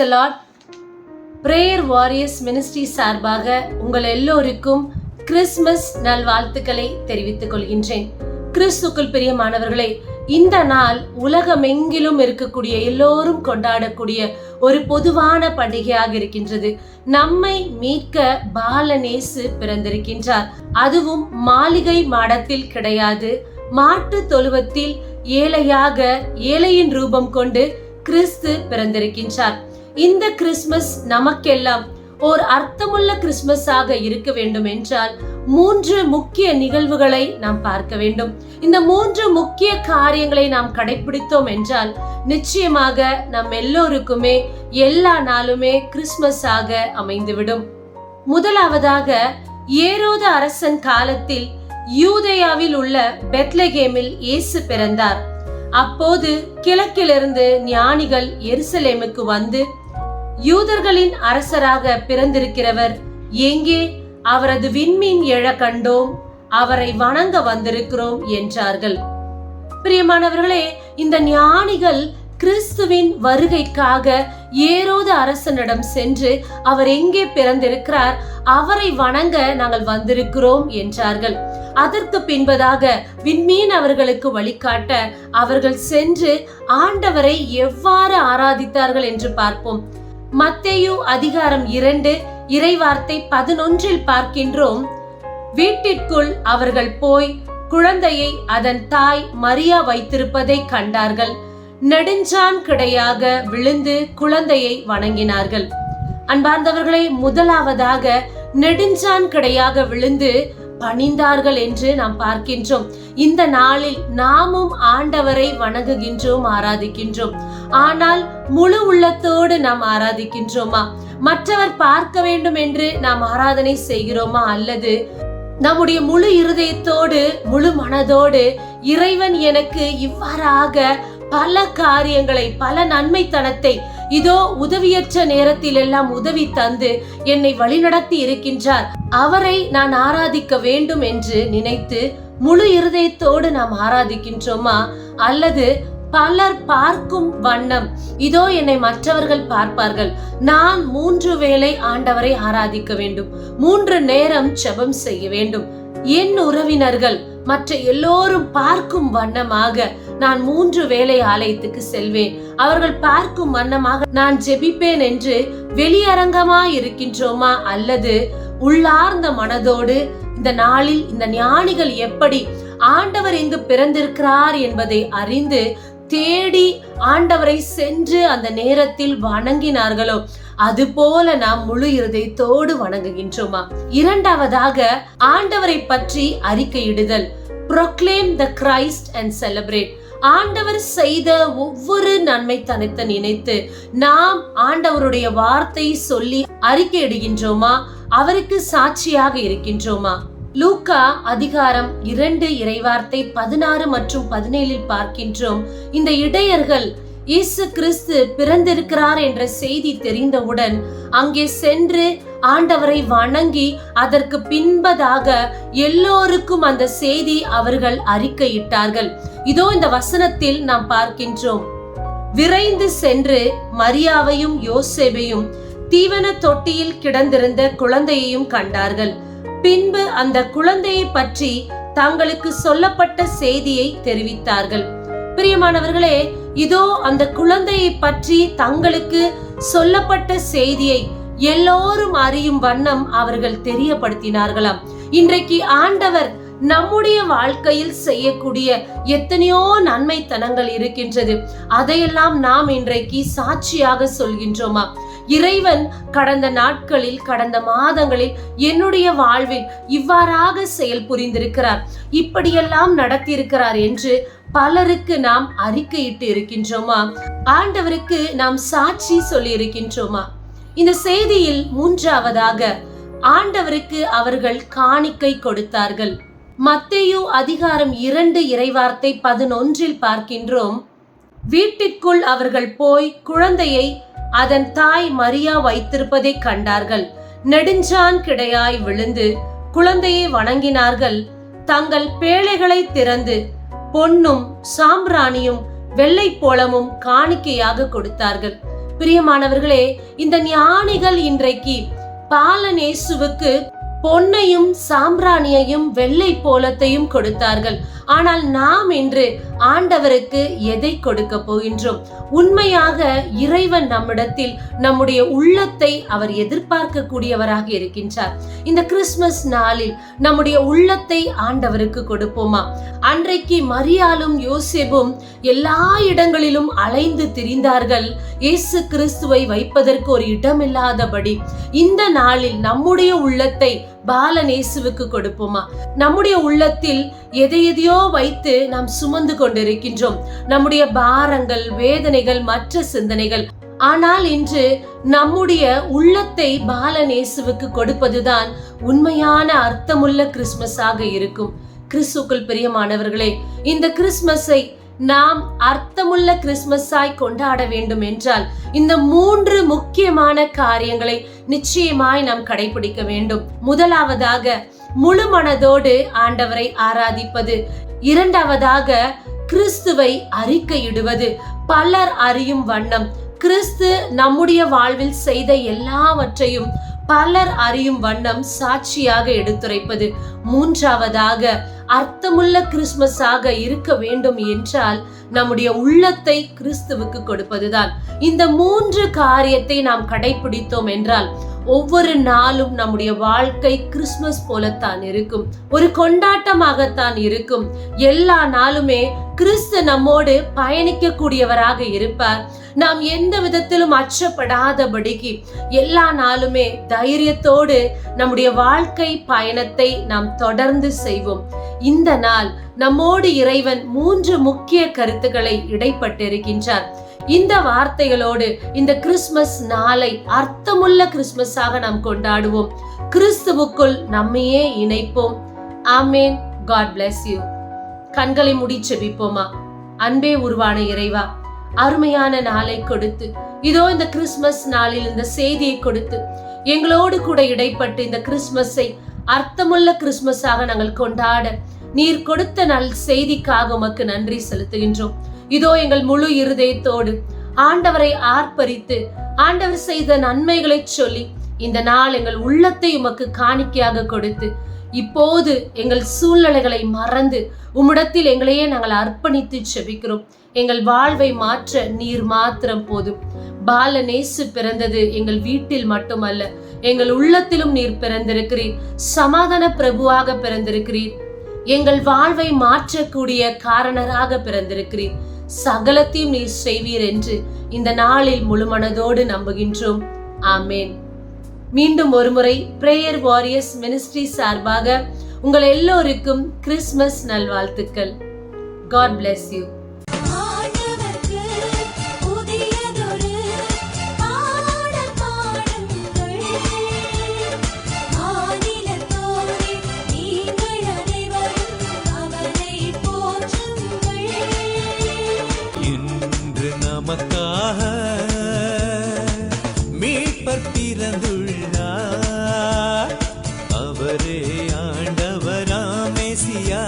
the Lord. Prayer Warriors Ministry சார்பாக உங்கள் எல்லோருக்கும் கிறிஸ்மஸ் நல்வாழ்த்துக்களை தெரிவித்துக் கொள்கின்றேன். கிறிஸ்துக்குள் பிரியமானவர்களே, இந்த நாள் உலகமெங்கிலும் இருக்கக்கூடிய எல்லோரும் கொண்டாடக்கூடிய ஒரு பொதுவான பண்டிகையாக இருக்கின்றது. நம்மை மீட்க பாலநேசு பிறந்திருக்கின்றார். அதுவும் மாளிகை மாடத்தில் கிடையாது, மாட்டு தொழுவத்தில் ஏழையின் ரூபம் கொண்டு கிறிஸ்து பிறந்திருக்கின்றார். இந்த கிறிஸ்மஸ் நமக்கெல்லாம் ஒரு அர்த்தமுள்ள கிறிஸ்மஸாக இருக்க வேண்டும் என்றால் 3 முக்கிய நிகழ்வுகளை நாம் பார்க்க வேண்டும். இந்த 3 முக்கிய காரியங்களை நாம் கடைபிடித்தோம் என்றால் நிச்சயமாக நம் எல்லோருக்குமே எல்லா நாளுமே கிறிஸ்மஸாக அமைந்துவிடும். முதலாவதாக, ஏரோது அரசன் காலத்தில் யூதேயாவில் உள்ள பெத்லகேமில் இயேசு பிறந்தார். அப்போது கிழக்கிலிருந்து ஞானிகள் எருசலேமுக்கு வந்து, யூதர்களின் அரசராக பிறந்திருக்கிறவர் எங்கே? அவரது விண்மீன் எழ கண்டோம், அவரை வணங்க வந்திருக்கிறோம் என்றார்கள். பிரியமானவர்களே, இந்த ஞானிகள் கிறிஸ்துவின் வருகைக்காக ஏரோது அரசனிடம் சென்று அவர் எங்கே பிறந்திருக்கிறார், அவரை வணங்க நாங்கள் வந்திருக்கிறோம் என்றார்கள். அதற்கு பின்பதாக விண்மீன் அவர்களுக்கு வழிகாட்ட அவர்கள் சென்று ஆண்டவரை எவ்வாறு ஆராதித்தார்கள் என்று பார்ப்போம். மத்தேயு அதிகாரம் 2 இறைவார்த்தை 11 பார்க்கின்றோம். வீட்டிற்குள் அவர்கள் போய் குழந்தையை அதன் தாய் மரியா வைத்திருப்பதை கண்டார்கள். நெடுஞ்சான் கிடையாக விழுந்து குழந்தையை வணங்கினார்கள். அன்பார்ந்தவர்களே, முதலாவதாக நெடுஞ்சான் கிடையாக விழுந்து பணிந்தார்கள் என்று நாம் பார்க்கின்றோம். இந்த நாளில் நாமும் ஆண்டவரை வணங்குகின்றோம், ஆராதிக்கின்றோம். ஆனால் முழு உள்ளத்தோடு நாம் ஆராதிக்கின்றோமா? மற்றவர் பார்க்க வேண்டும் என்று நாம் ஆராதனை செய்கிறோமா? அல்லது நம்முடைய முழு இருதயத்தோடு முழு மனதோடு இறைவன் எனக்கு இவ்வாறாக பல காரியங்களை, பல நன்மைத்தனத்தை, இதோ உதவியற்ற நேரத்தில் எல்லாம் உதவி தந்து என்னை வழிநடத்தி இருக்கின்றார், அவரை நான் ஆராதிக்க வேண்டும் என்று நினைத்து முழு இருதயத்தோடு நாம் ஆராதிக்கின்றோமா? அல்லது பலர் பார்க்கும் வண்ணம், இதோ என்னை மற்றவர்கள் பார்ப்பார்கள், நான் 3 வேளை ஆண்டவரை ஆராதிக்க வேண்டும், 3 நேரம் ஜெபம் செய்ய வேண்டும், என் உறவினர்கள் மற்ற எல்லோரும் பார்க்கும் வண்ணமாக நான் 3 வேளை ஆலயத்துக்கு செல்வேன், அவர்கள் பார்க்கும் வண்ணமாக நான் ஜெபிப்பேன் என்று வெளியரங்கமாய் இருக்கின்றோமா? அல்லது உள்ளார்ந்த மனதோடு இந்த நாளில் இந்த ஞானிகள் எப்படி ஆண்டவர் இங்கு பிறந்திருக்கிறார் என்பதை அறிந்து தேடி ஆண்டவரை சென்று அந்த நேரத்தில் வணங்கினார்களோ, அதுபோல நாம் முழு இருதயத்தோடு வணங்குகின்றோமா? இரண்டாவதாக, ஆண்டவரை பற்றி அறிக்கையிடுதல். Proclaim the Christ and celebrate. ஆண்டவர் செய்த ஒவ்வொரு நன்மைத்தனத்தை நினைத்து நாம் ஆண்டவருடைய வார்த்தை சொல்லி அறிக்கையிடுகின்றோமா? அவருக்கு சாட்சியாக இருக்கின்றோமா? லூக்கா அதிகாரம் 2 இறைவார்த்தை 16 மற்றும் 17 பார்க்கின்றோம். இந்த இடையர்கள் இயேசு கிறிஸ்து பிறந்திருக்கிறார் என்ற செய்தி தெரிந்தவுடன் அங்கே சென்று ஆண்டவரை வணங்கி அதற்கு பின்பதாக எல்லோருக்கும் அந்த செய்தி அவர்கள் அறிக்கையிட்டார்கள். இதோ இந்த வசனத்தில் நாம் பார்க்கின்றோம். விரைந்து சென்று மரியாவையும் யோசேபையும் தீவன தொட்டியில் கிடந்திருந்த குழந்தையையும் கண்டார்கள். பின்பு அந்த குழந்தையை பற்றி தங்களுக்கு சொல்லப்பட்ட செய்தியை தெரிவித்தார்கள். பிரியமானவர்களே, இதோ அந்த குழந்தையை பற்றி தங்களுக்கு சொல்லப்பட்ட செய்தியை எல்லோரும் அறியும் வண்ணம் அவர்கள் தெரியப்படுத்தினார்களாம். இன்றைக்கு ஆண்டவர் நம்முடைய வாழ்க்கையில் செய்யக்கூடிய எத்தனையோ நன்மைத்தனங்கள் இருக்கின்றது. அதையெல்லாம் நாம் இன்றைக்கு சாட்சியாக சொல்கின்றோமா? இறைவன் கடந்த நாட்களில், கடந்த மாதங்களில் என்னுடைய வாழ்வில் இவ்வாறாக செயல் புரிந்திருக்கிறார், இப்படியெல்லாம் நடத்தியிருக்கிறார் என்று பலருக்கு நாம் அறிக்கையிட்டு இருக்கின்றோமா? ஆண்டவருக்கு நாம் சாட்சி சொல்லி இருக்கின்றோமா? இந்த செய்தியில் மூன்றாவதாக, ஆண்டவருக்கு அவர்கள் காணிக்கை கொடுத்தார்கள். மத்தேயு அதிகாரம் 2 இறைவார்த்தை 11 பார்க்கின்றோம். வீட்டிற்குள் அவர்கள் போய் குழந்தையை அதன் தாய் மரியா வைத்திருப்பதை கண்டார்கள். நெடுஞ்சான் கிடையாய் விழுந்து குழந்தையை வணங்கினார்கள். தங்கள் பேழைகளை திறந்து பொன்னும் சாம்பிராணியும் வெள்ளை போளமும் காணிக்கையாக கொடுத்தார்கள். பிரியமானவர்களே, இந்த ஞானிகள் இன்றைக்கு பாலன் இயேசுவுக்கு பொன்னையும் சாம்பிராணியையும் வெள்ளை போலத்தையும் கொடுத்தார்கள். ஆனால் நாம் இன்று ஆண்டவருக்கு எதை கொடுக்க போகின்றோம்? உண்மையாக இறைவன் நம்மிடத்தில் நம்முடைய உள்ளத்தை அவர் எதிர்பார்க்க கூடியவராக இருக்கின்றார். இந்த கிறிஸ்துமஸ் நாளில் நம்முடைய உள்ளத்தை ஆண்டவருக்கு கொடுப்போமா? அன்றைக்கு மரியாளும் யோசேப்பும் எல்லா இடங்களிலும் அலைந்து திரிந்தார்கள், இயேசு கிறிஸ்துவை வைப்பதற்கு ஒரு இடமில்லாதபடி. இந்த நாளில் நம்முடைய உள்ளத்தை பாலன் இயேசுவுக்கு கொடுப்போமா? நம்முடைய உள்ளத்தில் எதையோ வைத்து நாம் சுமந்து கொண்டிருக்கின்றோம், நம்முடைய பாரங்கள், வேதனைகள், மற்ற சிந்தனைகள். ஆனால் இன்று நம்முடைய உள்ளத்தை பாலன் இயேசுவுக்கு கொடுப்பதுதான் உண்மையான அர்த்தமுள்ள கிறிஸ்துமஸாக இருக்கும். கிறிஸ்துவுக்குள் பிரியமானவர்களே, இந்த கிறிஸ்துமஸை நாம் அர்த்தமுள்ள கிறிஸ்துமஸாய் கொண்டாட வேண்டும் என்றால் இந்த 3 முக்கியமான காரியங்களை நிச்சயமாய் நாம் கடைபிடிக்க வேண்டும். முதலாவதாக முழு மனதோடு ஆண்டவரை ஆராதிப்பது. இரண்டாவதாக கிறிஸ்துவை அறிக்கையிடுவது, பலர் அறியும் வண்ணம் கிறிஸ்து நம்முடைய வாழ்வில் செய்த எல்லாவற்றையும் பலர் அறியும் வண்ணம் சாட்சியாக எடுத்துரைப்பது. மூன்றாவதாக அர்த்தமுள்ள கிறிஸ்துமஸாக இருக்க வேண்டும் என்றால் நம்முடைய உள்ளத்தை கிறிஸ்துவுக்கு கொடுப்பதுதான். இந்த 3 காரியத்தை நாம் கடைபிடித்தோம் என்றால் ஒவ்வொரு நாளும் நம்முடைய வாழ்க்கை கிறிஸ்துமஸ் போலத்தான் இருக்கும், ஒரு கொண்டாட்டமாகத்தான் இருக்கும். எல்லா நாளுமே கிறிஸ்து நம்மோடு பயணிக்க கூடியவராக இருப்பார். நாம் எந்த விதத்திலும் அச்சப்படாதபடிக்கு எல்லா நாளுமே தைரியத்தோடு நம்முடைய வாழ்க்கை பயணத்தை நாம் தொடர்ந்து செய்வோம். இந்த நாள் நம்மோடு இறைவன் 3 முக்கிய கருத்துக்களை இடைப்பட்டிருக்கின்றார். இந்த வார்த்தைகளோடு இந்த கிறிஸ்துமஸ் நாளை அர்த்தமுள்ள கிறிஸ்துமஸாக நாம் கொண்டாடுவோம். கிறிஸ்துவுக்குள் நம்மையே இணைப்போம். ஆமேன். God bless you. கண்களை மூடி ஜெபிப்போமா? அன்பே உருவான இறைவா, அருமையான நாளை கொடுத்து, இதோ இந்த கிறிஸ்துமஸ் நாளில் இந்த செய்தியை கொடுத்து எங்களோடு கூட இடைப்பட்டு இந்த கிறிஸ்துமஸை அர்த்தமுள்ள கிறிஸ்துமஸாக நாங்கள் கொண்டாட நீர் கொடுத்த நல் செய்திக்காக உமக்கு நன்றி செலுத்துகின்றோம். இதோ எங்கள் முழு இருதயத்தோடு ஆண்டவரை ஆர்ப்பரித்து ஆண்டவர் செய்த நன்மைகளை சொல்லி இந்த நாள் எங்கள் உள்ளத்தை உமக்கு காணிக்கையாக கொடுத்து இப்போது எங்கள் சூழ்நிலைகளை மறந்து உம்மிடத்தில் எங்களையே நாங்கள் அர்ப்பணித்து செபிக்கிறோம். எங்கள் வாழ்வை மாற்ற நீர் மாத்திரம் போதும். பாலன் இயேசு பிறந்தது எங்கள் வீட்டில் மட்டுமல்ல, எங்கள் உள்ளத்திலும் நீர் பிறந்திருக்கிறீர். சமாதான பிரபுவாக பிறந்திருக்கிறீர். எங்கள் வாழ்வை மாற்றக்கூடிய காரணராக பிறந்திருக்கிறீர். சகலத்தையும் நீர் செய்வீர் என்று இந்த நாளில் முழு மனதோடு நம்புகின்றோம். ஆமேன். மீண்டும் ஒருமுறை பிரேயர் வாரியர்ஸ் மினிஸ்ட்ரி சார்பாக உங்கள் எல்லோருக்கும் கிறிஸ்துமஸ் நல்வாழ்த்துக்கள். God bless you. நமக்காக மீட்பர் பிறந்துள்ளார், அவரே ஆண்டவராம் மெசியா.